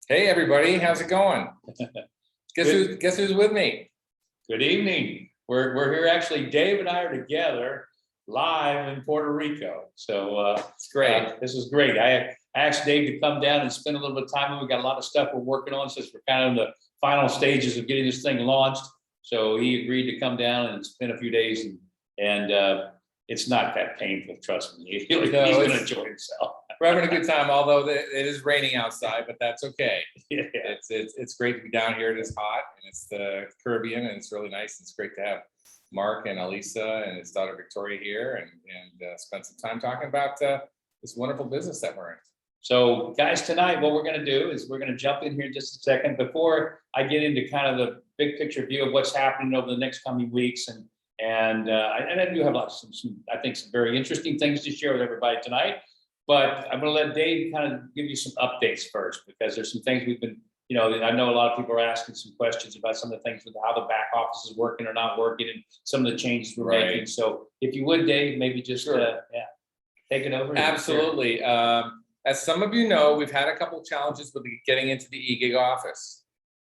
Hey everybody, how's it going? Guess who's with me? Good evening. We're here actually. Dave and I are together live in Puerto Rico. So It's great. this is great. I asked Dave to come down and spend a little bit of time. We got a lot of stuff we're working on since we're kind of in the final stages of getting this thing launched. So he agreed to come down and spend a few days, and it's not that painful. Trust me. He's going to enjoy himself. We're having a good time, although it is raining outside, but that's okay. Yeah. It's great to be down here. It is hot and it's the Caribbean and it's really nice. It's great to have Mark and Elisa and his daughter Victoria here and spend some time talking about this wonderful business that we're in. So guys, tonight, what we're going to do is we're going to jump in here in just a second before I get into kind of the big picture view of what's happening over the next coming weeks. And I do have lots of some very interesting things to share with everybody tonight. But I'm going to let Dave kind of give you some updates first, because there's some things we've been, I know a lot of people are asking some questions about some of the things with how the back office is working or not working and some of the changes we're making. So if you would, Dave, maybe just take it over. Absolutely. As some of you know, we've had a couple of challenges with getting into the eGig office.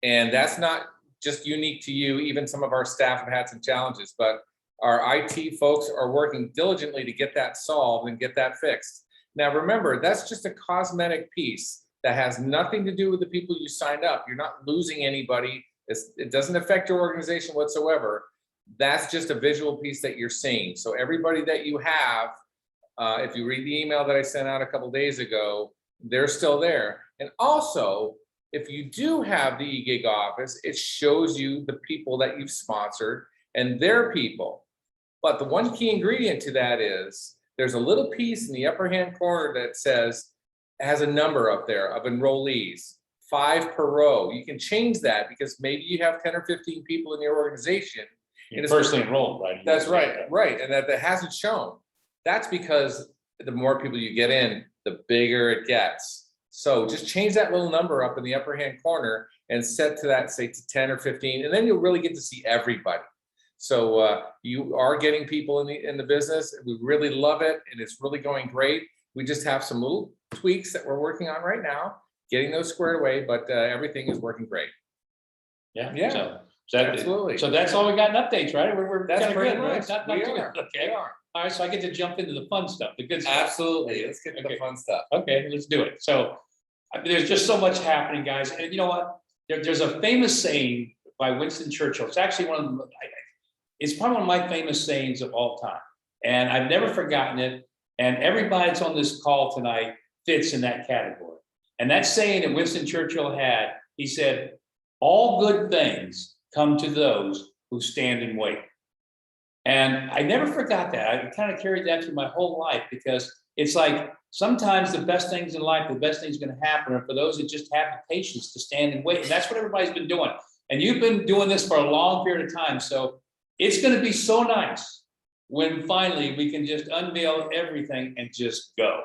And that's not just unique to you. Even some of our staff have had some challenges, but our IT folks are working diligently to get that solved and get that fixed. Now, remember, that's just a cosmetic piece that has nothing to do with the people you signed up. You're not losing anybody. It doesn't affect your organization whatsoever. That's just a visual piece that you're seeing. So everybody that you have, if you read the email that I sent out a couple days ago, they're still there. And also, if you do have the eGig office, it shows you the people that you've sponsored and their people. But the one key ingredient to that is there's a little piece in the upper hand corner that has a number up there of enrollees, 5 per row. You can change that because maybe you have 10 or 15 people in your organization. You're personally enrolled, right? That's right, right. And that hasn't shown. That's because the more people you get in, the bigger it gets. So just change that little number up in the upper hand corner and set to that, say to 10 or 15, and then you'll really get to see everybody. So you are getting people in the business. We really love it, and it's really going great. We just have some little tweaks that we're working on right now, getting those squared away, but everything is working great. Yeah. Absolutely. So that's all we got in updates, right? We're That's pretty good, much. right? We are. Okay. All right. So I get to jump into the fun stuff, the good stuff. Absolutely. Let's get to the fun stuff. Okay, let's do it. So there's just so much happening, guys. And you know what? There's a famous saying by Winston Churchill. It's actually it's probably one of my famous sayings of all time. And I've never forgotten it. And everybody that's on this call tonight fits in that category. And that saying that Winston Churchill had, he said, all good things come to those who stand and wait. And I never forgot that. I kind of carried that through my whole life, because it's like sometimes the best things in life, the best things going to happen are for those that just have the patience to stand and wait. And that's what everybody's been doing. And you've been doing this for a long period of time. So it's going to be so nice when finally we can just unveil everything and just go.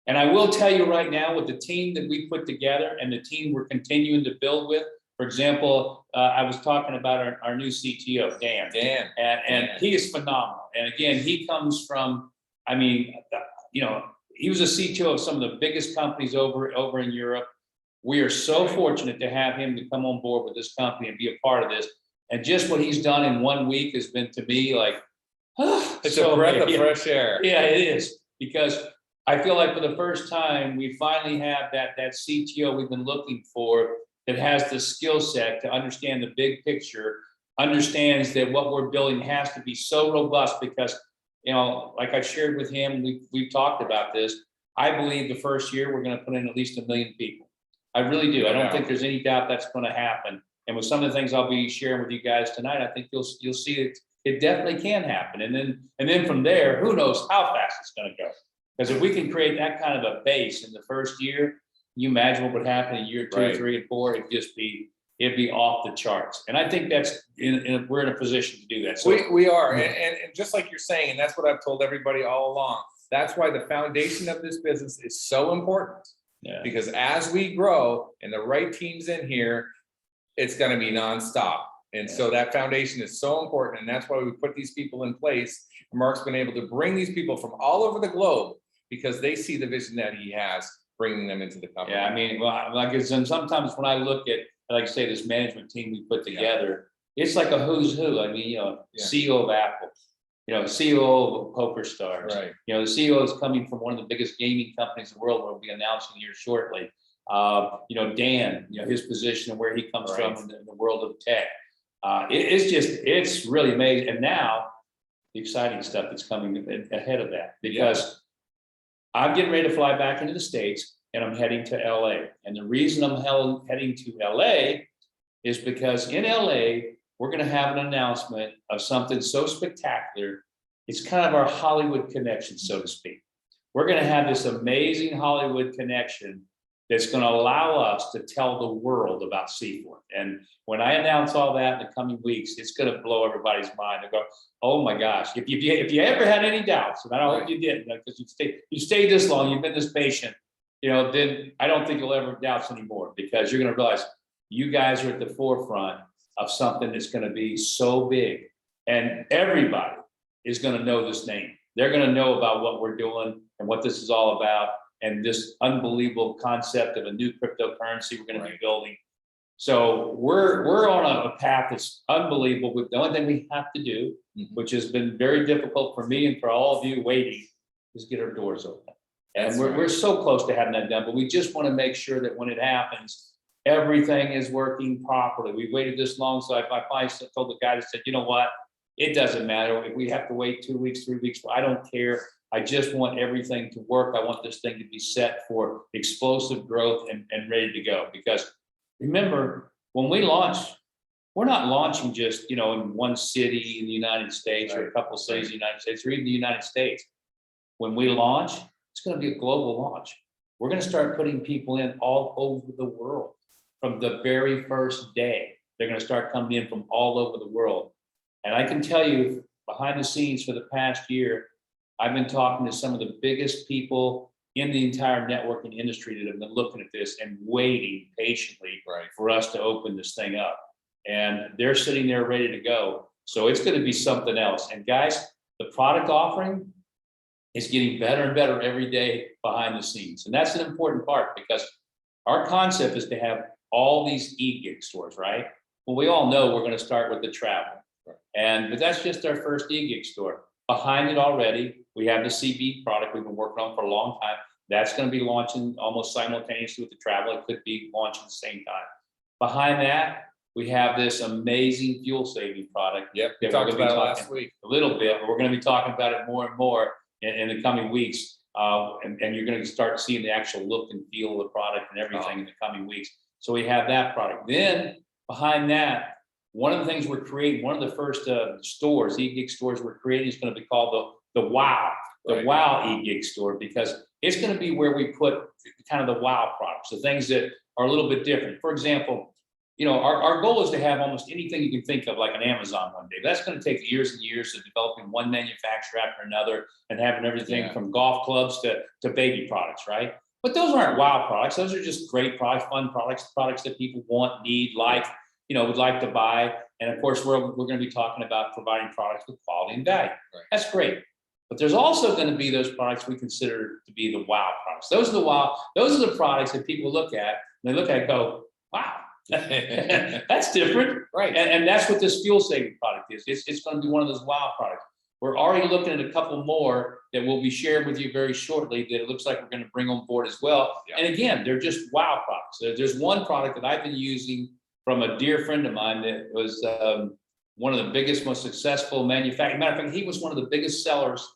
And I will tell you right now, with the team that we put together and the team we're continuing to build with, for example, I was talking about our new CTO, Dan. And he is phenomenal. And again, he comes from, he was a CTO of some of the biggest companies over in Europe. We are so fortunate to have him to come on board with this company and be a part of this. And just what he's done in 1 week has been, to me, like, it's a breath of fresh air. Yeah, it is. Because I feel like for the first time, we finally have that CTO we've been looking for, that has the skill set to understand the big picture, understands that what we're building has to be so robust, because, like I shared with him, we've talked about this. I believe the first year we're going to put in at least 1 million people. I really do. I don't think there's any doubt that's going to happen. And with some of the things I'll be sharing with you guys tonight, I think you'll see it definitely can happen. And then from there, who knows how fast it's going to go. Because if we can create that kind of a base in the first year, you imagine what would happen in year 2, 3, and 4. It'd be off the charts. And I think that's we're in a position to do that. So we are, and just like you're saying, and that's what I've told everybody all along. That's why the foundation of this business is so important. Yeah. Because as we grow and the right teams in here, it's going to be nonstop. And so that foundation is so important. And that's why we put these people in place. Mark's been able to bring these people from all over the globe because they see the vision that he has. bringing them into the company. Yeah, I mean, well, like it's, and sometimes when I look at, like I say, this management team we put together, it's like a who's who. I mean, Yeah. CEO of Apple, CEO of Poker Stars. Right. The CEO is coming from one of the biggest gaming companies in the world. We'll be announcing here shortly. Dan, his position and where he comes Right. from in the world of tech. It's really amazing. And now the exciting stuff that's coming ahead of that, because I'm getting ready to fly back into the States and I'm heading to LA. And the reason I'm heading to LA is because in LA, we're going to have an announcement of something so spectacular. It's kind of our Hollywood connection, so to speak. We're going to have this amazing Hollywood connection that's going to allow us to tell the world about Seaforth. And when I announce all that in the coming weeks, it's going to blow everybody's mind. They go, oh my gosh, if you ever had any doubts, and I don't hope you did, because you stayed this long, you've been this patient, then I don't think you'll ever have doubts anymore, because you're going to realize you guys are at the forefront of something that's going to be so big, and everybody is going to know this name. They're going to know about what we're doing and what this is all about, and this unbelievable concept of a new cryptocurrency we're going to be building. So we're on a path that's unbelievable. The only thing we have to do, which has been very difficult for me and for all of you waiting, is get our doors open. And we're so close to having that done, but we just want to make sure that when it happens, everything is working properly. We've waited this long, so I finally told the guy that said, you know what, it doesn't matter if we have to wait 2 weeks, 3 weeks. I don't care. I just want everything to work. I want this thing to be set for explosive growth and ready to go. Because remember, when we launch, we're not launching just, in one city in the United States or a couple of cities in the United States or even the United States. When we launch, it's going to be a global launch. We're going to start putting people in all over the world from the very first day. They're going to start coming in from all over the world. And I can tell you, behind the scenes for the past year, I've been talking to some of the biggest people in the entire networking industry that have been looking at this and waiting patiently for us to open this thing up. And they're sitting there ready to go. So it's going to be something else. And guys, the product offering is getting better and better every day behind the scenes. And that's an important part, because our concept is to have all these e-gig stores, right? Well, we all know we're going to start with the travel. But that's just our first e-gig store. Behind it already, we have the CB product we've been working on for a long time. That's going to be launching almost simultaneously with the travel. It could be launching at the same time. Behind that, we have this amazing fuel saving product. Yep, we talked about it last week. A little bit, but we're going to be talking about it more and more in the coming weeks. And you're going to start seeing the actual look and feel of the product and everything in the coming weeks. So we have that product. Then behind that, one of the things we're creating, one of the first stores, e-gig stores we're creating, is going to be called the WOW, WOW e-gig store, because it's going to be where we put kind of the WOW products, the things that are a little bit different. For example, our goal is to have almost anything you can think of, like an Amazon one day. But that's going to take years and years of developing one manufacturer after another and having everything from golf clubs to baby products, right? But those aren't WOW products. Those are just great products, fun products, products that people want, need, like, would like to buy. And of course, we're going to be talking about providing products with quality and value. That's great. But there's also going to be those products we consider to be the WOW products. Those are the products that people look at, and they look at it and go, wow, that's different. Right. And that's what this fuel saving product is. It's going to be one of those WOW products. We're already looking at a couple more that will be shared with you very shortly that it looks like we're going to bring on board as well. And again, they're just WOW products. There's one product that I've been using from a dear friend of mine that was one of the biggest, most successful manufacturers. Matter of fact, he was one of the biggest sellers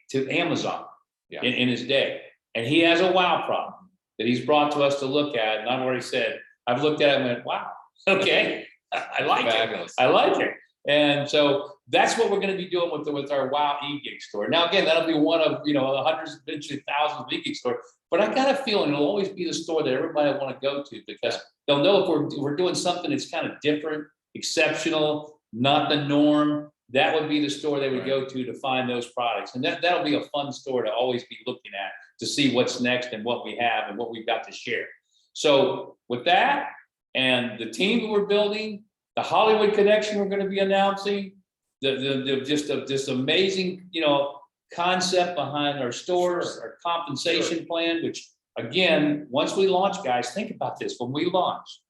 to Amazon in his day. And he has a WOW product that he's brought to us to look at. And I've already said, I've looked at it and went, wow, okay, I like it. I like it. And so that's what we're going to be doing with our WOW e-gig store. Now, again, that'll be one of, hundreds, eventually thousands of e-gig stores. But I got a feeling it'll always be the store that everybody will want to go to, because they'll know if we're doing something that's kind of different, exceptional, not the norm. That would be the store they would go to find those products. And that'll be a fun store to always be looking at, to see what's next and what we have and what we've got to share. So with that, and the team that we're building, the Hollywood connection we're going to be announcing, this amazing, concept behind our stores, our compensation plan, which again, once we launch, guys, think about this, when we launch.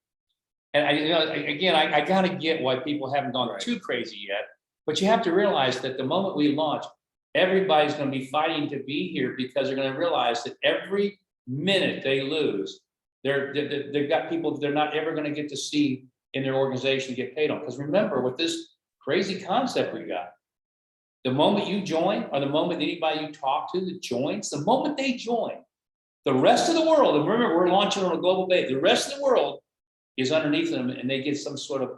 And I gotta get why people haven't gone Right. too crazy yet, but you have to realize that the moment we launch, everybody's gonna be fighting to be here because they're gonna realize that every minute they lose, they've got people they're not ever gonna get to see in their organization get paid on. Because remember, with this crazy concept we got, the moment you join, or the moment anybody you talk to that joins, the moment they join, the rest of the world, and remember, we're launching on a global basis, the rest of the world is underneath them, and they get some sort of,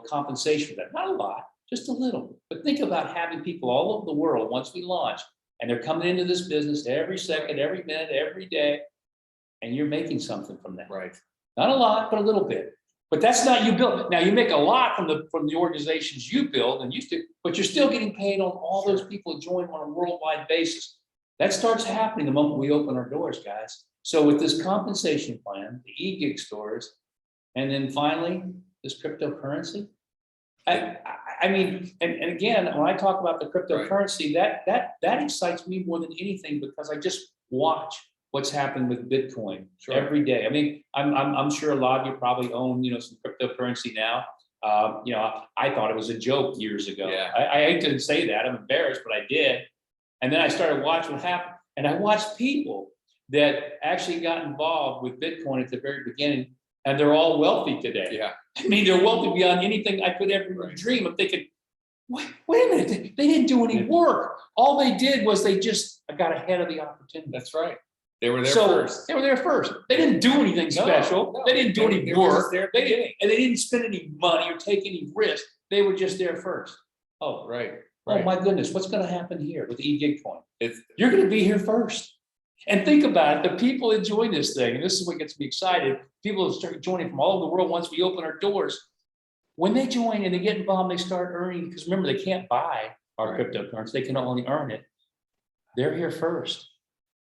compensation for that. Not a lot, just a little. But think about having people all over the world once we launch, and they're coming into this business every second, every minute, every day, and you're making something from that. Right. Not a lot, but a little bit. But that's not you build. Now you make a lot from the organizations you build and used to, but you're still getting paid on all those people who join on a worldwide basis. That starts happening the moment we open our doors, guys. So with this compensation plan, the e-gig stores, and then finally this cryptocurrency. I mean, and again, when I talk about the cryptocurrency, that excites me more than anything, because I just watch what's happened with Bitcoin every day. I mean, I'm sure a lot of you probably own, some cryptocurrency now. I thought it was a joke years ago. Yeah. I hate to say that, I'm embarrassed, but I did. And then I started watching what happened, and I watched people that actually got involved with Bitcoin at the very beginning, and they're all wealthy today. Yeah. I mean, they're wealthy beyond anything I could ever dream of. They could, wait a minute, they didn't do any work. All they did was they just got ahead of the opportunity. That's right. They were there So first. they were there first. They didn't do anything special. no. They didn't do any They were just work. there at the They didn't, beginning. and they didn't spend any money or take any risk. They were just there first. Oh, Right. oh Right. my goodness, what's going to happen here with e-gig coin? It's You're going to be here first. And think about it, the people that join this thing, and this is what gets me excited, people that start joining from all over the world once we open our doors. When they join and they get involved, they start earning, because remember, they can't buy our Right. cryptocurrency, they can only earn it. They're here first.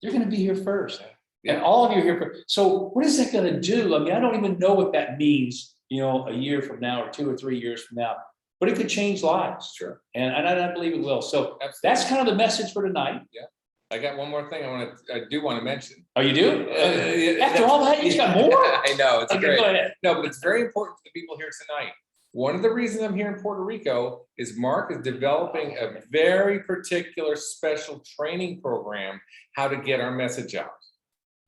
They're going to be here first. And all of you are here first. So what is that going to do? I mean, I don't even know what that means, a year from now or 2 or 3 years from now, but it could change lives. Sure. And I believe it will. So Absolutely. that's kind of the message for tonight. I got one more thing I do want to mention. Oh, you do? Yeah, After all that, you got more? I know, it's Okay, great. go ahead. No, but it's very important to the people here tonight. One of the reasons I'm here in Puerto Rico is Mark is developing a very particular special training program, how to get our message out.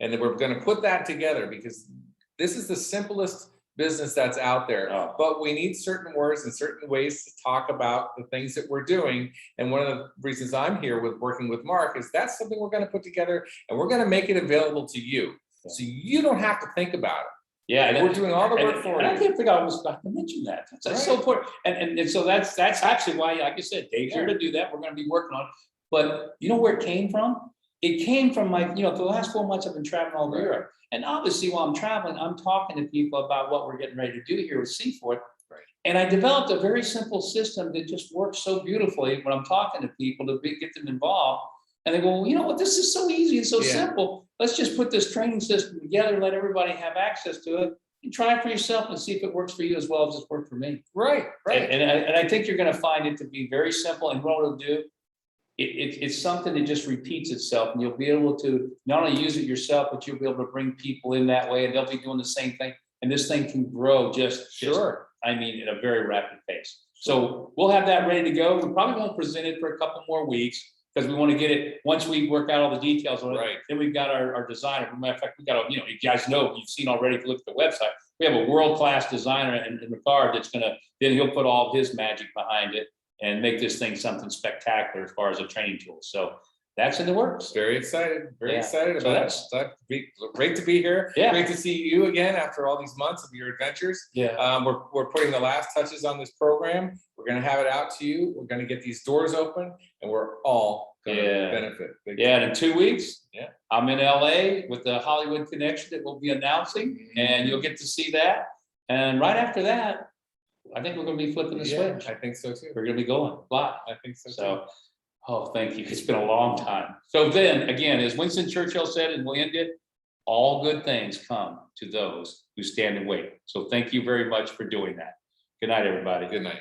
And then we're going to put that together, because this is the simplest business that's out there. Oh. But we need certain words and certain ways to talk about the things that we're doing. And one of the reasons I'm here with working with Mark is that's something we're going to put together, and we're going to make it available to you. So you don't have to think about it. Yeah, We're doing all the work for and I you. can't think I was about to mention that. That's so important. And so that's actually why, like I said, Dave's here to do that. We're going to be working on it. But you know where it came from? It came from for the last 4 months I've been traveling all over Europe. And obviously while I'm traveling, I'm talking to people about what we're getting ready to do here with Seafort. Right. And I developed a very simple system that just works so beautifully when I'm talking to people to get them involved. And they go, well, you know what, this is so easy and so simple. Let's just put this training system together, let everybody have access to it, and try it for yourself and see if it works for you as well as it's worked for me. Right. And I think you're going to find it to be very simple. And what it'll do, it's something that just repeats itself, and you'll be able to not only use it yourself, but you'll be able to bring people in that way, and they'll be doing the same thing. And this thing can grow just at a very rapid pace. So we'll have that ready to go. We probably won't present it for a couple more weeks, because we want to get it, once we work out all the details on it, then we've got our designer. As a matter of fact, we got you guys know, you've seen already, if you look at the website, we have a world-class designer in Ricard that's then he'll put all of his magic behind it and make this thing something spectacular as far as a training tool. So that's in the works. Very excited. Very excited So about it. So great to be here. Yeah. Great to see you again after all these months of your adventures. Yeah. We're putting the last touches on this program. We're going to have it out to you. We're going to get these doors open, and we're all going to benefit. And in 2 weeks, Yeah. I'm in LA with the Hollywood Connection that we'll be announcing, and you'll get to see that. And right after that, I think we're going to be flipping the switch. I think so too. We're going to be going live. I think so too. So, thank you. It's been a long time. So then, again, as Winston Churchill said, and we'll end it, all good things come to those who stand and wait. So thank you very much for doing that. Good night, everybody. Good night.